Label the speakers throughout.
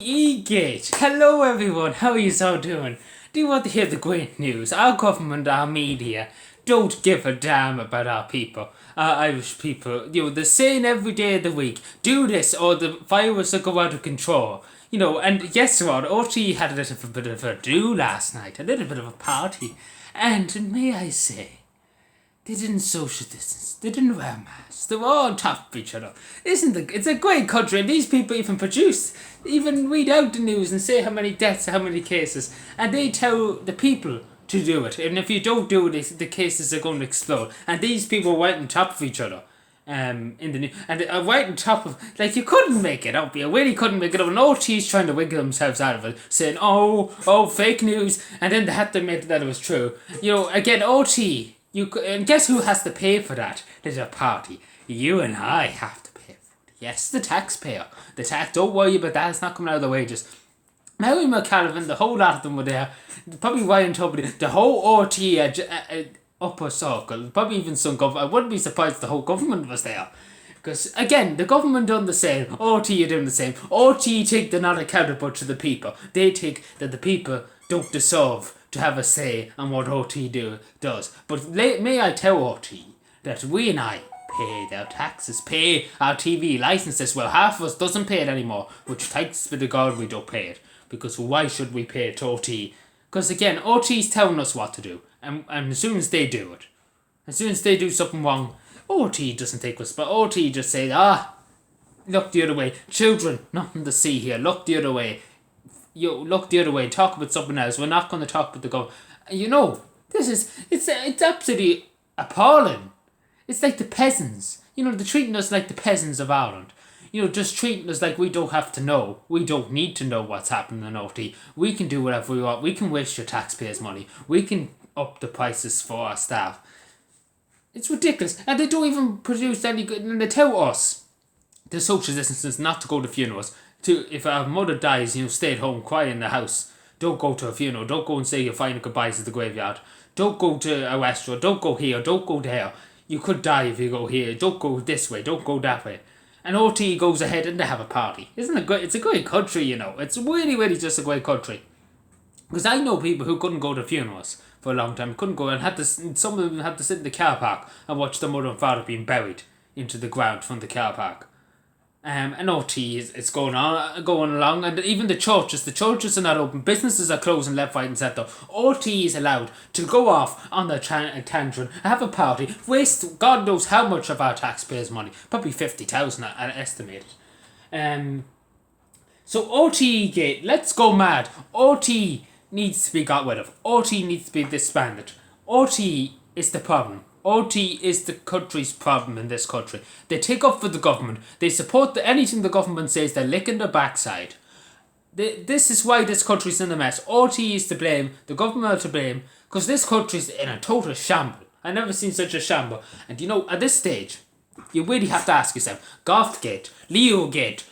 Speaker 1: E-Gate! Hello everyone, how are you all doing? Do you want to hear the great news? Our government, our media, don't give a damn about our people, our Irish people. They're saying every day of the week, do this or the virus will go out of control. And guess what? OT had a little bit of a do last night, a little bit of a party. And may I say, they didn't social distance. They didn't wear masks. They were all on top of each other. It's a great country, and these people even read out the news and say how many deaths, how many cases, and they tell the people to do it. And if you don't do it, the cases are going to explode. And these people were right on top of each other. In the news, and right on top of, you couldn't make it up. You really couldn't make it up. And OT's trying to wiggle themselves out of it, saying, oh, fake news, and then they had to admit that it was true. Again, OT. And guess who has to pay for that? There's a party. You and I have to pay for it. Yes, the taxpayer. Don't worry about that. It's not coming out of the wages. Mary McCalvin, the whole lot of them were there. Probably Ryan Tubridy, the whole OT upper circle. Probably even some government. I wouldn't be surprised if the whole government was there. Because, again, the government done the same. OT are doing the same. OT think they're not accountable to the people. They think that the people don't deserve to have a say on what OT does. But may I tell OT that we and I pay their taxes, pay our TV licenses. Well, half of us doesn't pay it anymore, which thanks be to God we don't pay it. Because why should we pay it to OT? Because again, OT's telling us what to do. And as soon as they do it, as soon as they do something wrong, OT doesn't take us, but OT just says, look the other way. Children, nothing to see here. Look the other way. Look the other way, talk about something else. We're not going to talk about the government. It's absolutely appalling. It's like the peasants. They're treating us like the peasants of Ireland. Just treating us like we don't have to know. We don't need to know what's happening in OT. We can do whatever we want. We can waste your taxpayers' money. We can up the prices for our staff. It's ridiculous. And they don't even produce any good. And they tell us, the social distances, not to go to funerals. If our mother dies, stay at home, cry in the house. Don't go to a funeral. Don't go and say your final goodbyes at the graveyard. Don't go to a restaurant. Don't go here. Don't go there. You could die if you go here. Don't go this way. Don't go that way. And OT goes ahead and they have a party. Isn't it great? It's a great country, It's really, really just a great country. Because I know people who couldn't go to funerals for a long time. Couldn't go and some of them had to sit in the car park and watch their mother and father being buried into the ground from the car park. And OT is going along, and even the churches are not open, businesses are closing left, right and centre. OT is allowed to go off on their tantrum, have a party, waste God knows how much of our taxpayers' money, probably 50,000 I estimate. So OT Gate, let's go mad. OT needs to be got rid of. OT needs to be disbanded. OT is the problem. OT is the country's problem in this country. They take up for the government. They support anything the government says. They're licking their backside. This is why this country's in a mess. OT is to blame. The government are to blame. Because this country's in a total shamble. I've never seen such a shamble. And at this stage, you really have to ask yourself, Gothgate, Leo Gate,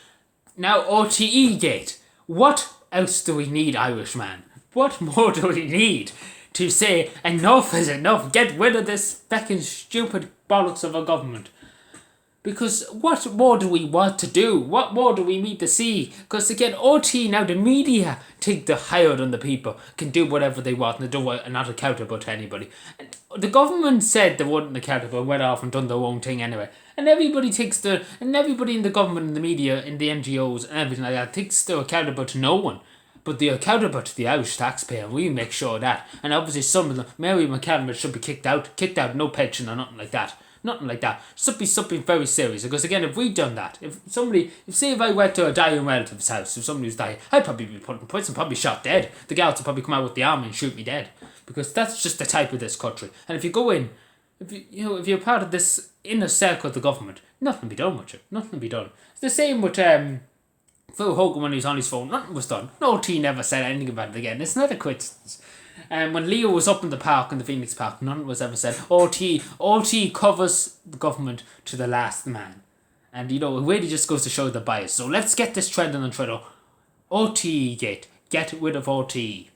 Speaker 1: now OTE Gate. What else do we need, Irishman? What more do we need to say enough is enough? Get rid of this fucking stupid bollocks of a government. Because what more do we want to do? What more do we need to see? Because again, OT, now the media think they're higher than the people, can do whatever they want and they're not accountable to anybody. And the government said they weren't accountable and went off and done their own thing anyway. And everybody in the government and the media, in the NGOs and everything like that, thinks they're accountable to no one. But they're accountable to the Irish taxpayer, and we make sure of that. And obviously some of them, Mary McCalvin should be kicked out, no pension or nothing like that. Nothing like that. Should be something very serious. Because again, if we'd done that, if I went to a dying relative's house, if somebody was dying, I'd probably be put in prison, probably shot dead. The guards would probably come out with the army and shoot me dead. Because that's just the type of this country. And if you go in, if you're part of this inner circle of the government, nothing will be done with you. Nothing will be done. It's the same with Phil Hogan, when he was on his phone, nothing was done. No T never said anything about it again. It's not a coincidence. And when Leo was up in the park, in the Phoenix Park, nothing was ever said. OT covers the government to the last man. And it really just goes to show the bias. So let's get this trending on Twitter. OT Gate. Get rid of OT.